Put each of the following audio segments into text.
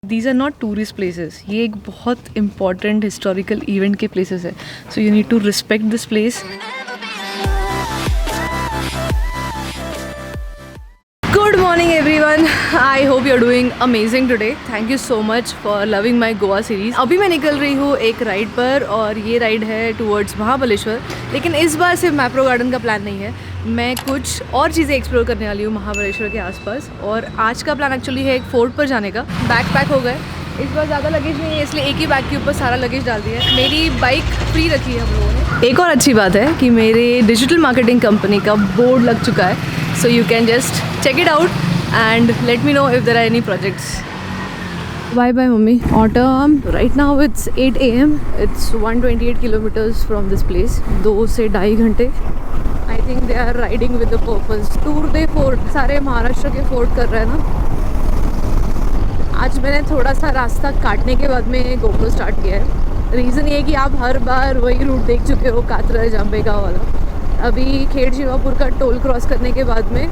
These are not tourist places, ये एक बहुत इंपॉर्टेंट हिस्टोरिकल इवेंट के प्लेसेस है, so you need to respect this place. Good morning everyone, I hope you're doing amazing today. Thank you so much for loving my Goa series. अभी मैं निकल रही हूँ एक राइड पर और ये राइड है टूवर्ड्स महाबलेश्वर, लेकिन इस बार सिर्फ मैप्रो गार्डन का प्लान नहीं है, मैं कुछ और चीज़ें एक्सप्लोर करने वाली हूँ महाबलेश्वर के आसपास। और आज का प्लान एक्चुअली है एक फोर्ट पर जाने का। बैग पैक हो गए, इस बार ज़्यादा लगेज नहीं है इसलिए एक ही बैग के ऊपर सारा लगेज डाल दिया है। मेरी बाइक फ्री रखी है हम लोगों ने। एक और अच्छी बात है कि मेरे डिजिटल मार्केटिंग कंपनी का बोर्ड लग चुका है, so you can just check it out and let me know if there are any projects. Bye bye mummy. Autumn. Right now it's 8 AM. It's 128 kilometers from this place. 2 से 2.5 घंटे. I think they are riding with the purpose. Tour they fort, सारे महाराष्ट्र के fort कर रहे हैं ना। आज मैंने थोड़ा सा रास्ता काटने के बाद में गोप्रो स्टार्ट किया है। रीज़न ये है कि आप हर बार वही रूट देख चुके हो, कातरा जाम्बे गाँव वाला। अभी खेड़ शिवापुर का टोल क्रॉस करने के बाद में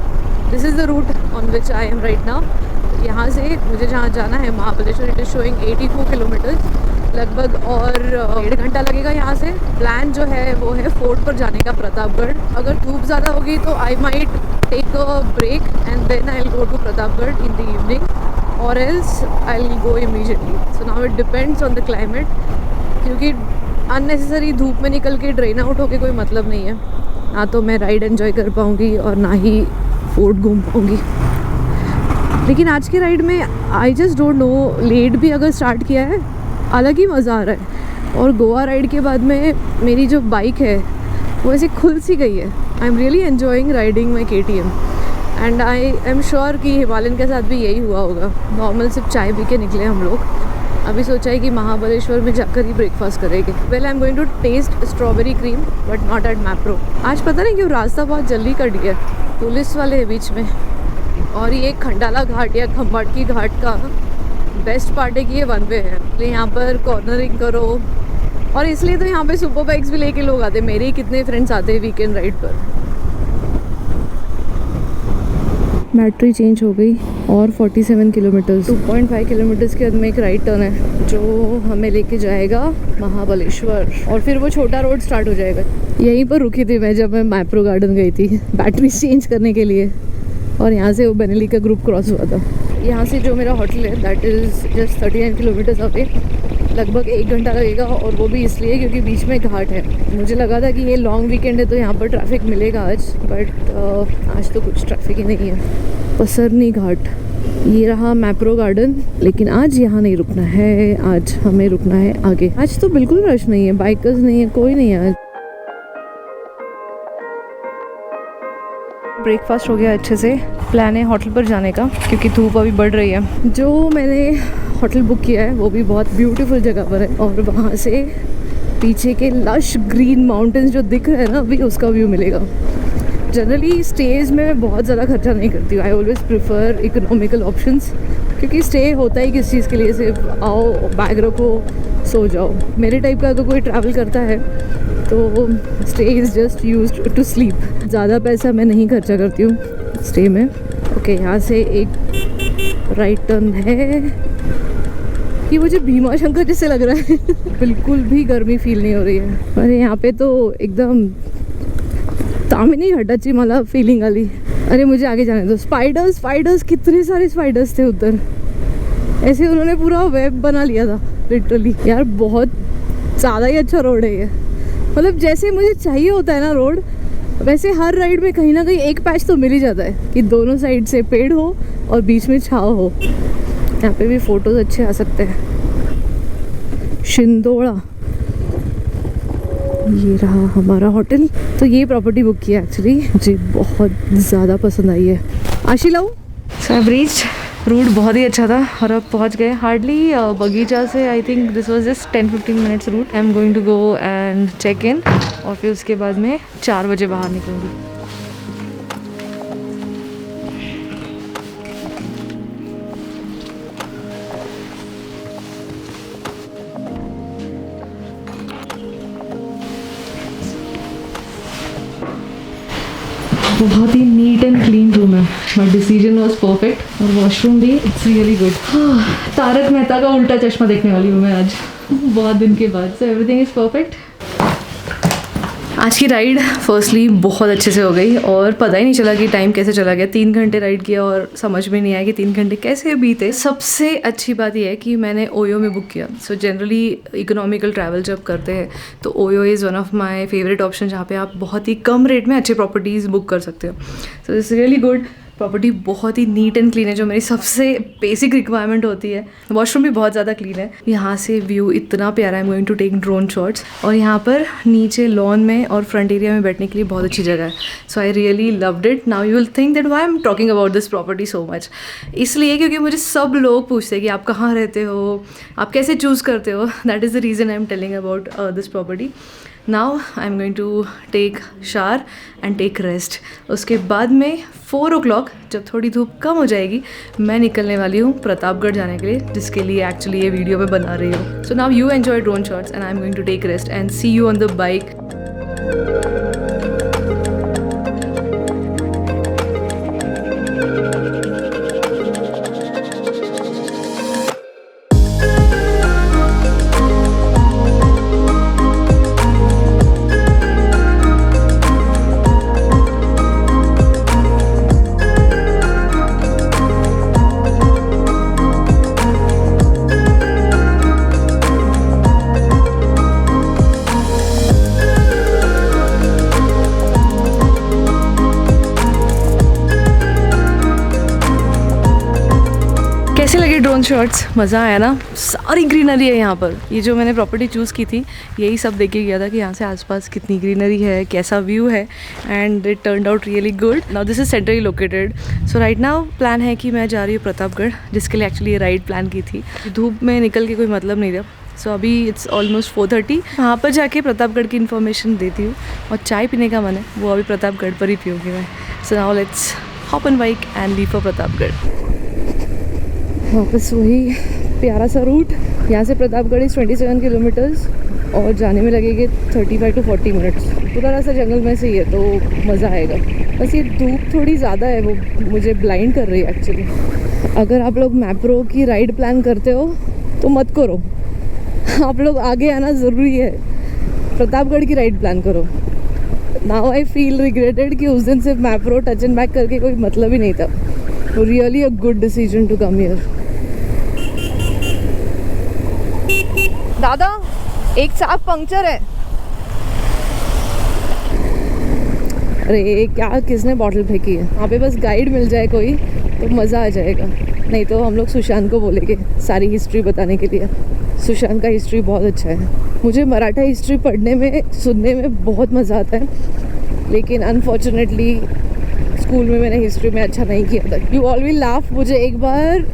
this is the route on which I am right now. यहाँ से मुझे जहाँ जाना है Mahabaleshwar, it is showing 84 kilometres लगभग, और 1.5 घंटा लगेगा यहाँ से। प्लान जो है वो है फोर्ट पर जाने का, प्रतापगढ़। अगर धूप ज़्यादा होगी तो I might take a break and then I will go to Pratapgarh in the evening, और else I will go immediately. So now it depends on the climate, क्योंकि अननेसेसरी धूप में निकल के ड्रेन आउट होके कोई मतलब नहीं है। ना तो मैं राइड एंजॉय कर पाऊँगी और ना ही फोर्ट घूम पाऊँगी। लेकिन आज के राइड में I just don't know, late भी अगर स्टार्ट किया है अलग ही मज़ा आ रहा है। और गोवा राइड के बाद में मेरी जो बाइक है वो ऐसे खुल सी गई है। I am really enjoying riding my KTM and I am sure कि हिमालयन के साथ भी यही हुआ होगा। नॉर्मल सिर्फ चाय पी के निकले हम लोग। अभी सोचा है कि महाबलेश्वर में जाकर ही ब्रेकफास्ट करेंगे। Well I am going to taste strawberry cream but not at Mapro. आज पता नहीं क्यों रास्ता बहुत जल्दी कट गया, पुलिस वाले है बीच में। और ये खंडाला घाट या खम्बाटकी घाट का बेस्ट पार्ट है कि ये 1 वे है, इसलिए यहाँ पर कॉर्नरिंग करो। और इसलिए तो यहाँ पे सुपर बाइक्स भी लेके लोग आते हैं। मेरे ही कितने फ्रेंड्स आते हैं वीकेंड राइड पर। बैटरी चेंज हो गई और 47 किलोमीटर्स, 2.5 किलोमीटर्स के बाद में एक राइट टर्न है जो हमें लेके जाएगा महाबलेश्वर, और फिर वो छोटा रोड स्टार्ट हो जाएगा। यहीं पर रुकी थी मैं जब मैं मैप्रो गार्डन गई थी बैटरी चेंज करने के लिए, और यहाँ से वो बनेली का ग्रुप क्रॉस हुआ था। यहाँ से जो मेरा होटल है that is just 39 kilometres away, लगभग 1 घंटा लगेगा, और वो भी इसलिए क्योंकि बीच में घाट है। मुझे लगा था कि ये लॉन्ग वीकेंड है तो यहाँ पर ट्रैफिक मिलेगा आज, बट आज तो कुछ ट्रैफिक ही नहीं है। पसरनी घाट, ये रहा मैप्रो गार्डन, लेकिन आज यहाँ नहीं रुकना है, आज हमें रुकना है आगे। आज तो बिल्कुल रश नहीं है, बाइकर्स नहीं है, कोई नहीं है आज। ब्रेकफास्ट हो गया अच्छे से। प्लान है होटल पर जाने का क्योंकि धूप अभी बढ़ रही है। जो मैंने होटल बुक किया है वो भी बहुत ब्यूटीफुल जगह पर है, और वहाँ से पीछे के लश ग्रीन माउंटेन्स जो दिख रहे हैं ना अभी, उसका व्यू मिलेगा। जनरली स्टेज में मैं बहुत ज़्यादा खर्चा नहीं करती हूँ। I always prefer economical options, क्योंकि स्टे होता ही किस चीज़ के लिए, सिर्फ आओ, बैग रखो, सो जाओ। मेरे टाइप का अगर कोई ट्रैवल करता है तो stay is just used to sleep. ज़्यादा पैसा मैं नहीं खर्चा करती हूँ स्टे में। ओके, यहाँ से एक राइट टर्न है। ये मुझे भीमा शंकर जैसे लग रहा है बिल्कुल भी गर्मी फील नहीं हो रही है। अरे यहाँ पे तो एकदम तामिनी घटाची मला फीलिंग आली। अरे मुझे आगे जाने दो। स्पाइडर्स, कितने सारे स्पाइडर्स थे उधर। ऐसे उन्होंने पूरा वेब बना लिया था लिटरली। यार बहुत ज़्यादा ही अच्छा रोड है ये, मतलब जैसे मुझे चाहिए होता है ना रोड, वैसे हर राइड में कहीं ना कहीं एक पैच तो मिल ही जाता है कि दोनों साइड से पेड़ हो और बीच में छाव हो। यहाँ पे भी फोटोज अच्छे आ सकते हैं। शिंदोड़ा, ये रहा हमारा होटल। तो ये प्रॉपर्टी बुक किया एक्चुअली, मुझे बहुत ज़्यादा पसंद आई है। आशी लाओ। सो आई रीच्ड, रूट बहुत ही अच्छा था और अब पहुंच गए हार्डली बगीचा से। I think this was just 10-15 minutes route. I am going to go and check in, और फिर उसके बाद में 4 बजे बाहर निकलूँगी। बहुत ही नीट एंड क्लीन रूम है, बट डिसीजन वॉज परफेक्ट। और वॉशरूम भी it's really good. Taarak Mehta Ka Ooltah चश्मा देखने वाली हूँ मैं आज बहुत दिन के बाद। So everything is perfect. आज की राइड फर्स्टली बहुत अच्छे से हो गई और पता ही नहीं चला कि टाइम कैसे चला गया। 3 घंटे राइड किया और समझ में नहीं आया कि 3 घंटे कैसे बीते। सबसे अच्छी बात यह है कि मैंने ओयो में बुक किया। सो जनरली इकोनॉमिकल ट्रैवल जब करते हैं तो OYO is one of my favourite option, जहाँ पे आप बहुत ही कम रेट में अच्छे प्रॉपर्टीज़ बुक कर सकते हो। So this really good. Property बहुत ही नीट एंड क्लीन है, जो मेरी सबसे बेसिक रिक्वायरमेंट होती है। वॉशरूम भी बहुत ज़्यादा क्लीन है। यहाँ से व्यू इतना प्यारा है। I am going to take drone shots. और यहाँ पर नीचे लॉन में और फ्रंट एरिया में बैठने के लिए बहुत अच्छी जगह है। So I really loved it. Now you will think that why I am talking about this property so much. इसलिए क्योंकि मुझे सब लोग पूछते हैं कि आप कहाँ रहते हो, आप कैसे चूज़ करते हो। That is the reason I am telling about this property. Now I am going to take shower and take rest. उसके बाद में 4 o'clock जब थोड़ी धूप कम हो जाएगी, मैं निकलने वाली हूँ प्रतापगढ़ जाने के लिए, जिसके लिए एक्चुअली ये वीडियो मैं बना रही हूँ। So now you enjoy drone shots and I am going to take rest and see you on the bike. कैसे लगे ड्रोन शॉट्स? मज़ा आया ना? सारी ग्रीनरी है यहाँ पर। ये जो मैंने प्रॉपर्टी चूज़ की थी यही सब देख के गया था कि यहाँ से आसपास कितनी ग्रीनरी है, कैसा व्यू है, and it turned out really good. Now this is centrally located. So right now plan है कि मैं जा रही हूँ प्रतापगढ़, जिसके लिए एक्चुअली ये राइड प्लान की थी। धूप में निकल के कोई मतलब नहीं था। सो अभी इट्स ऑलमोस्ट 4:30। वहाँ पर जाके प्रतापगढ़ की इन्फॉर्मेशन देती हूँ, और चाय पीने का मन है वो अभी प्रतापगढ़ पर ही पीऊँगी मैं। सो now let's hop on bike and leave for Pratapgarh. वापस वही प्यारा सा रूट। यहाँ से प्रतापगढ़ इज़ 27 किलोमीटर्स और जाने में लगेंगे 35 to 40 मिनट्स। पूरा रास्ता जंगल में से ही है तो मज़ा आएगा। बस ये धूप थोड़ी ज़्यादा है, वो मुझे ब्लाइंड कर रही है एक्चुअली। अगर आप लोग मैप्रो की राइड प्लान करते हो तो मत करो, आप लोग आगे आना ज़रूरी है। प्रतापगढ़ की राइड प्लान करो। नाउ आई फील रिग्रेटेड कि उस दिन सिर्फ मैप्रो टच एंड बैक करके कोई मतलब ही नहीं था। Really a good decision to come here. दादा एक चाक पंक्चर है। अरे क्या, किसने बॉटल फेंकी है? यहाँ पे बस गाइड मिल जाए कोई तो मज़ा आ जाएगा, नहीं तो हम लोग सुशांत को बोलेंगे सारी हिस्ट्री बताने के लिए। सुशांत का हिस्ट्री बहुत अच्छा है। मुझे मराठा हिस्ट्री पढ़ने में, सुनने में बहुत मज़ा आता है, लेकिन अनफॉर्चुनेटली स्कूल में मैंने हिस्ट्री में अच्छा नहीं किया था। You all will laugh. मुझे एक बार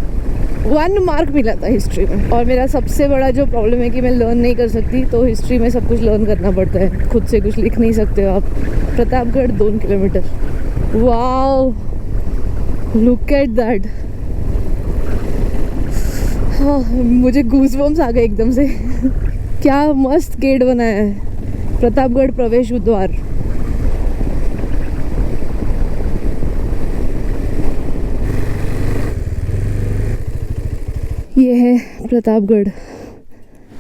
1 मार्क मिला था हिस्ट्री में, और मेरा सबसे बड़ा जो प्रॉब्लम है कि मैं लर्न नहीं कर सकती, तो हिस्ट्री में सब कुछ लर्न करना पड़ता है, खुद से कुछ लिख नहीं सकते हो आप। Pratapgarh 2 kilometre. Wow, look at that. हाँ, मुझे गूज़बम्स आ गए एकदम से। क्या मस्त गेट बनाया है, प्रतापगढ़ प्रवेश द्वार। ये है प्रतापगढ़।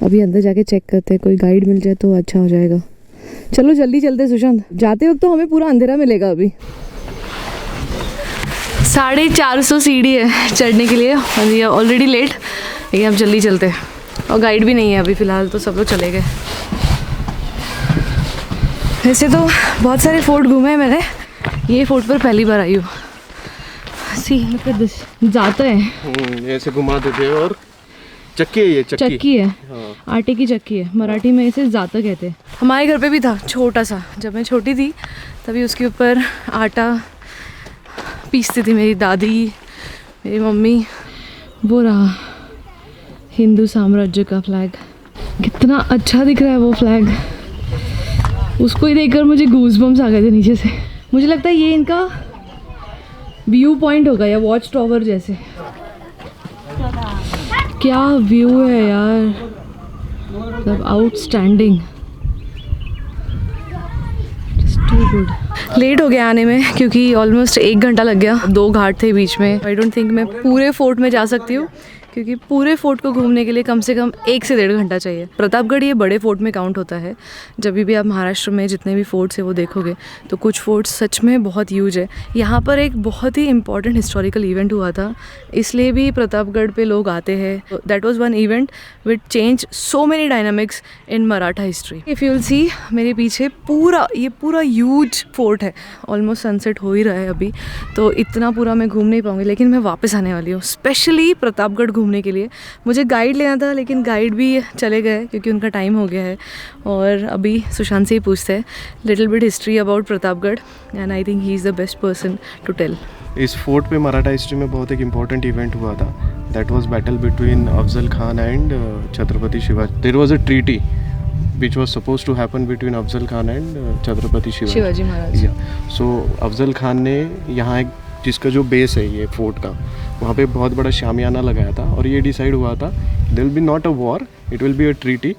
अभी अंदर जाके चेक करते हैं, कोई गाइड मिल जाए तो अच्छा हो जाएगा। चलो जल्दी चलते सुशांत, जाते वक्त तो हमें पूरा अंधेरा मिलेगा। अभी 450 सीढ़ी है चढ़ने के लिए, और ये ऑलरेडी लेट, लेकिन अब जल्दी चलते हैं। और गाइड भी नहीं है अभी फ़िलहाल, तो सब लोग चले गए। वैसे तो बहुत सारे फोर्ट घूमे हैं मैंने, ये फोर्ट पर पहली बार आई हूँ। सी जाता है ऐसे घुमा देते हैं। और चक्की है, ये चक्की है। हाँ। आटे की चक्की है, मराठी में इसे जाता कहते हैं। हमारे घर पे भी था छोटा सा, जब मैं छोटी थी तभी उसके ऊपर आटा पीसती थी मेरी दादी, मेरी मम्मी। वो रहा हिंदू साम्राज्य का फ्लैग, कितना अच्छा दिख रहा है वो फ्लैग। उसको ही देखकर मुझे गूज़बम्स आ गए थे नीचे से। मुझे लगता है ये इनका व्यू पॉइंट होगा या वॉच टावर जैसे। क्या व्यू है यार, मतलब आउटस्टैंडिंग। Just good. लेट हो गया आने में क्योंकि ऑलमोस्ट 1 घंटा लग गया, 2 घाट थे बीच में। आई डोंट थिंक मैं पूरे फोर्ट में जा सकती हूँ क्योंकि पूरे फोर्ट को घूमने के लिए कम से कम 1 से 1.5 घंटा चाहिए। प्रतापगढ़ ये बड़े फोर्ट में काउंट होता है। जब भी आप महाराष्ट्र में जितने भी फोर्ट्स है वो देखोगे तो कुछ फोर्ट्स सच में बहुत ह्यूज है। यहाँ पर एक बहुत ही इंपॉर्टेंट हिस्टोरिकल इवेंट हुआ था, इसलिए भी प्रतापगढ़ पे लोग आते हैं। That was one event which change so many dynamics in Maratha history. If you will see मेरे पीछे ये पूरा ह्यूज फोर्ट है। ऑलमोस्ट सनसेट हो ही रहा है अभी, तो इतना पूरा मैं घूम नहीं पाऊँगी, लेकिन मैं वापस आने वाली हूँ स्पेशली प्रतापगढ़ घूमने के लिए। मुझे गाइड लेना था लेकिन गाइड भी चले गए क्योंकि उनका टाइम हो गया है। और अभी सुशांत से ही पूछते हैं little bit history about Pratapgarh, and I think he is the best person to tell. इस फोर्ट पे मराठा हिस्ट्री में बहुत एक इम्पॉर्टेंट इवेंट हुआ था। That was battle between Afzal Khan and Chhatrapati Shivaji. There was a treaty which was supposed to happen between Afzal Khan and Chhatrapati Shivaji Maharaj. So Afzal Khan ने यहाँ एक जिसका जो बेस है ये फोर्ट का, वहाँ पे बहुत बड़ा शामियाना लगाया था और ये डिसाइड हुआ था there will be not a war, it will be a treaty.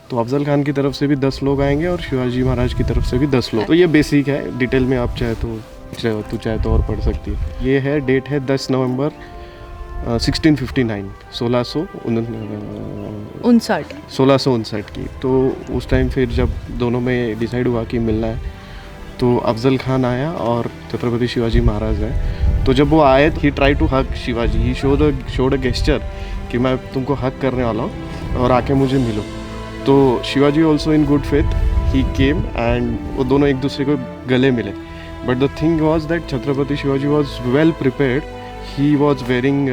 तो अफजल खान की तरफ से भी 10 लोग आएंगे और शिवाजी महाराज की तरफ से भी 10 लोग। तो ये बेसिक है, डिटेल में आप चाहे तो और पढ़ सकती है। ये है डेट है 10 नवंबर 1659 1659 की। तो उस टाइम फिर जब दोनों में डिसाइड हुआ कि मिलना है तो अफजल खान आया और छत्रपति शिवाजी महाराज आए। तो जब वो आए he try to hug Shivaji, he showed a gesture कि मैं तुमको हग करने वाला हूँ और आके मुझे मिलो। तो Shivaji also in good faith he came and वो दोनों एक दूसरे को गले मिले। But the thing was that Chhatrapati Shivaji was well prepared. He was wearing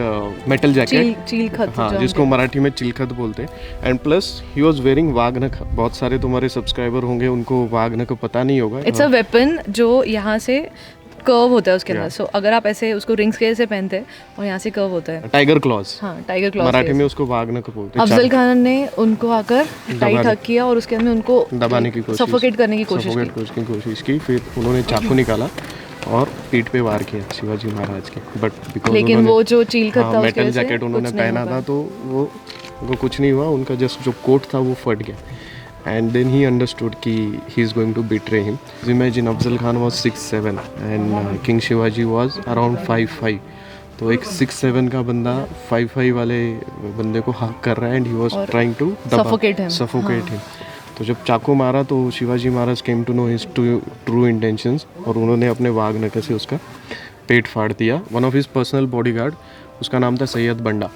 metal jacket, चीलखत, हाँ, जिसको मराठी में चिलखत बोलते हैं। And plus he was wearing वाघनख। बहुत सारे तुम्हारे सब्सक्राइबर होंगे उनको वाघनख पता नहीं होगा। इट्स अ वेपन जो यहाँ से कर्व होता है उसके अंदर। सो अगर आप ऐसे उसको रिंग्स के जैसे पहनते हैं और यहाँ से कर्व होता है, टाइगर क्लॉज। हाँ, टाइगर क्लॉज मराठी में उसको वाघनख बोलते हैं। अफजल खान ने उनको आकर टाइट हक किया और उसके अंदर उनको दबाने की कोशिश, सफोकेट करने की कोशिश की। फिर उन्होंने चाकू निकाला और पीठ पे वार किया शिवाजी महाराज के। बट बिकॉज लेकिन वो जो चीलखत था मेटल जैकेट उन्होंने पहना था तो वो कुछ नहीं हुआ। उनका जस्ट जो कोट था वो फट गया। एंड देन ही अंडरस्टूड कि he is going to betray him. Imagine Afzal Khan was 6'7" and king Shivaji was around 5'5". तो एक 6'7" का बंदा 5'5" वाले बंदे को हक कर रहा है and he was trying to suffocate him. तो जब चाकू मारा तो Shivaji Maharaj came to know his true intentions और उन्होंने अपने वाघनख से उसका पेट फाड़ दिया। One of his personal bodyguard, उसका नाम था Sayyid Banda.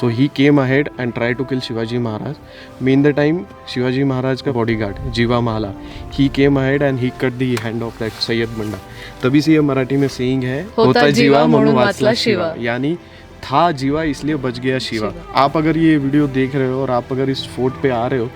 So he came ahead and try to kill Shivaji Maharaj. Mean the time Shivaji Maharaj का bodyguard Jiva Mala, he came ahead and he cut the hand of that Syed बंडा। तभी से ये मराठी में सेइंग है, होता जीवा म्हणून वाचला शिवा, यानी था जीवा इसलिए बच गया शिवा। आप अगर ये वीडियो देख रहे हो और आप अगर इस फोर्ट पे आ रहे हो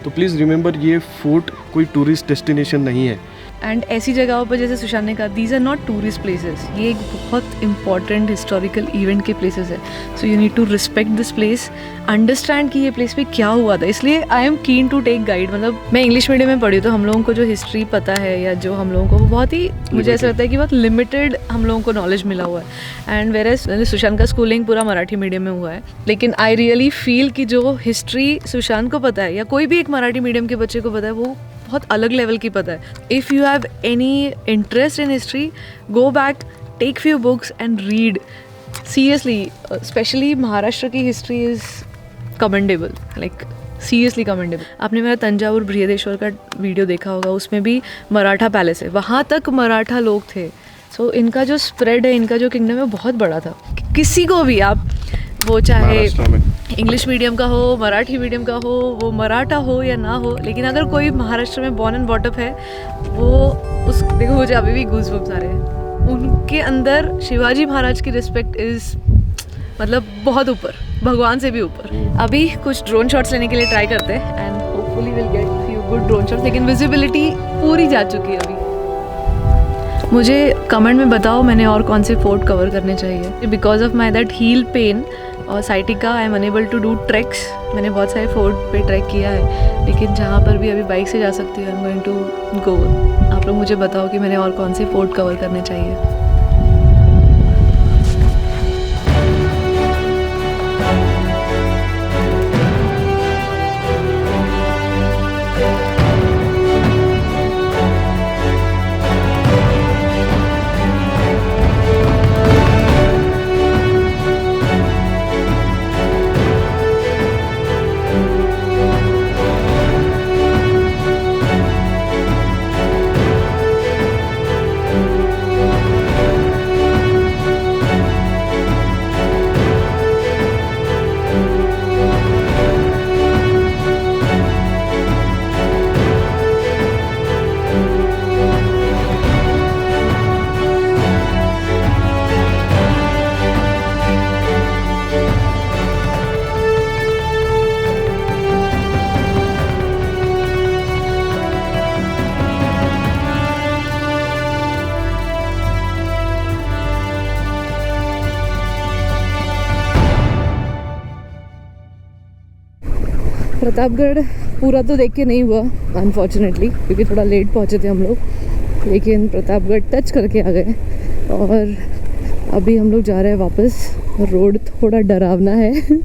तो प्लीज़ रिमेंबर ये फोर्ट कोई टूरिस्ट डेस्टिनेशन नहीं है। एंड ऐसी जगहों पर जैसे सुशांत ने कहा, these are not tourist places, ये एक बहुत इंपॉर्टेंट हिस्टोरिकल इवेंट के प्लेसेस है। So you need to respect this place, understand कि ये प्लेस पे क्या हुआ था। इसलिए I am keen to take guide. मतलब मैं इंग्लिश मीडियम में पढ़ी तो हम लोगों को जो हिस्ट्री पता है या जो हम लोगों को वो बहुत ही, मुझे ऐसा लगता है कि बहुत लिमिटेड हम लोगों को नॉलेज मिला हुआ है। एंड वेरएज सुशांत का स्कूलिंग पूरा मराठी मीडियम में हुआ है, लेकिन आई रियली फील कि जो हिस्ट्री सुशांत को पता है या कोई भी एक मराठी मीडियम के बच्चे को पता है वो बहुत अलग लेवल की पता है। If you have any interest in history, go back, take few books and read seriously. Specially Maharashtra की history is commendable, like seriously commendable. आपने मेरा तंजावुर बृहदेश्वर का वीडियो देखा होगा, उसमें भी मराठा पैलेस है, वहाँ तक मराठा लोग थे। सो इनका जो स्प्रेड है, इनका जो किंगडम है बहुत बड़ा था। किसी को भी आप, वो चाहे इंग्लिश मीडियम का हो, मराठी मीडियम का हो, वो मराठा हो या ना हो, लेकिन अगर कोई महाराष्ट्र में बॉर्न एंड बॉटअप है, वो उस देखो मुझे अभी भी गूज़बम्स आ रहे हैं। उनके अंदर शिवाजी महाराज की रिस्पेक्ट इज़ मतलब बहुत ऊपर, भगवान से भी ऊपर। अभी कुछ ड्रोन शॉट्स लेने के लिए ट्राई करते हैं and hopefully will get few good drone shots, लेकिन विजिबिलिटी पूरी जा चुकी है अभी। मुझे कमेंट में बताओ मैंने और कौन से फोर्ट कवर करने चाहिए। Because of my that heel pain और sciatica I am unable to do treks. मैंने बहुत सारे फोर्ट पे ट्रैक किया है, लेकिन जहाँ पर भी अभी बाइक से जा सकती हूँ I am going to go. आप लोग मुझे बताओ कि मैंने और कौन से फोर्ट कवर करने चाहिए। प्रतापगढ़ पूरा तो देख के नहीं हुआ अनफॉर्चुनेटली, क्योंकि थोड़ा लेट पहुँचे थे हम लोग, लेकिन प्रतापगढ़ टच करके आ गए। और अभी हम लोग जा रहे हैं वापस। रोड थोड़ा डरावना है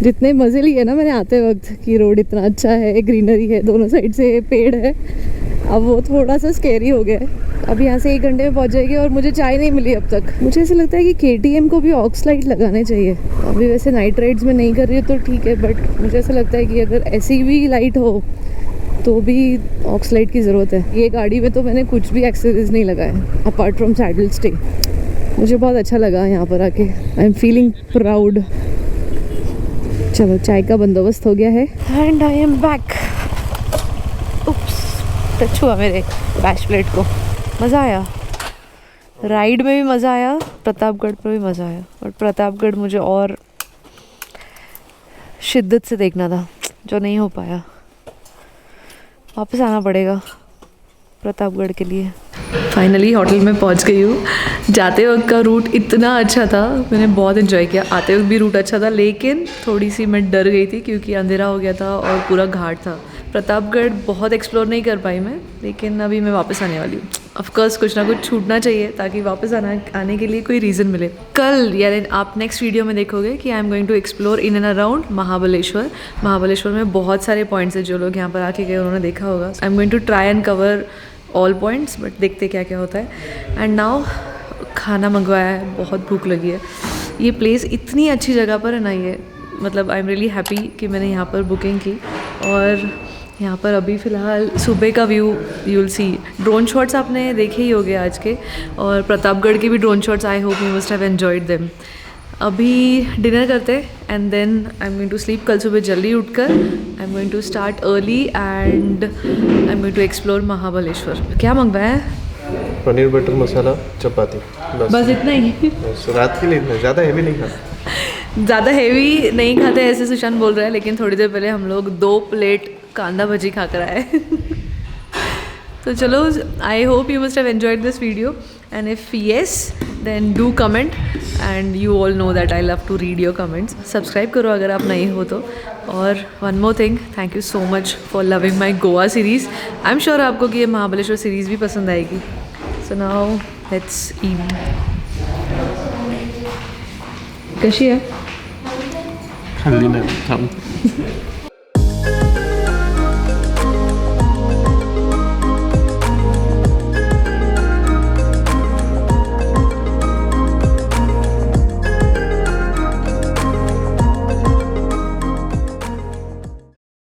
जितने मज़े लिए ना मैंने आते वक्त कि रोड इतना अच्छा है, ग्रीनरी है, दोनों साइड से पेड़ है, अब वो थोड़ा सा स्कैरी हो गया है। अब यहाँ से 1 घंटे में पहुँच जाएगी और मुझे चाय नहीं मिली अब तक। मुझे ऐसा लगता है कि KTM को भी ऑक्स लाइट लगाने चाहिए। अभी वैसे नाइट राइड्स में नहीं कर रही हो तो ठीक है, बट मुझे ऐसा लगता है कि अगर ऐसी भी लाइट हो तो भी ऑक्स लाइट की ज़रूरत है। ये गाड़ी में तो मैंने कुछ भी एक्सेसरीज नहीं लगाया अपार्ट फ्रॉम सैडल स्टे। मुझे बहुत अच्छा लगा यहाँ पर आके। I am feeling proud. चलो चाय का बंदोबस्त हो गया है and I am back. Oops, touch हुआ मेरे बैश प्लेट को। मज़ा आया, राइड में भी मज़ा आया, प्रतापगढ़ पर भी मज़ा आया। और प्रतापगढ़ मुझे और शिद्दत से देखना था, जो नहीं हो पाया। वापस आना पड़ेगा प्रतापगढ़ के लिए। फाइनली होटल में पहुंच गई हूँ। जाते वक्त का रूट इतना अच्छा था, मैंने बहुत एंजॉय किया। आते वक्त भी रूट अच्छा था, लेकिन थोड़ी सी मैं डर गई थी क्योंकि अंधेरा हो गया था और पूरा घाट था। प्रतापगढ़ बहुत एक्सप्लोर नहीं कर पाई मैं, लेकिन अभी मैं वापस आने वाली हूँ। ऑफकोर्स कुछ ना कुछ छूटना चाहिए ताकि वापस आने के लिए कोई रीज़न मिले। कल यानी आप नेक्स्ट वीडियो में देखोगे कि I am going to explore in and around Mahabaleshwar. Mahabaleshwar में बहुत सारे पॉइंट्स हैं, जो लोग यहाँ पर आके गए उन्होंने देखा होगा। I am going to try and cover all points, but देखते क्या क्या होता है। एंड नाउ खाना मंगवाया है, बहुत भूख लगी है। ये प्लेस इतनी अच्छी जगह पर है ना, ये मतलब आई एम रियली हैप्पी कि मैंने यहाँ पर बुकिंग की। और यहाँ पर अभी फ़िलहाल सुबह का view you will see. Drone shots आपने देखे ही होंगे आज के, और प्रतापगढ़ के भी drone shots. I hope you must have enjoyed them. अभी डिनर करते and then I am going to sleep. कल सुबह जल्दी उठकर I am going to start early and I am going to explore Mahabaleshwar. क्या मंगवाया है? पनीर बटर मसाला चपाती, बस इतना ही। बस रात के लिए इतना, ज़्यादा हैवी नहीं खाना। ज़्यादा हैवी नहीं खाते ऐसे सुशांत बोल रहा है, लेकिन थोड़ी देर पहले हम लोग 2 प्लेट कांदा भजी खा कर आए। तो चलो, I hope you must have enjoyed this video and if yes then do comment and you all know that I love to read your comments. Subscribe करो अगर आप नए हो तो। और one more thing, thank you so much for loving my Goa series. I am sure आपको कि ये महाबलेश्वर सीरीज़ भी पसंद आएगी। So now let's eat. कशी आहे? खाल्ली नाही थांब.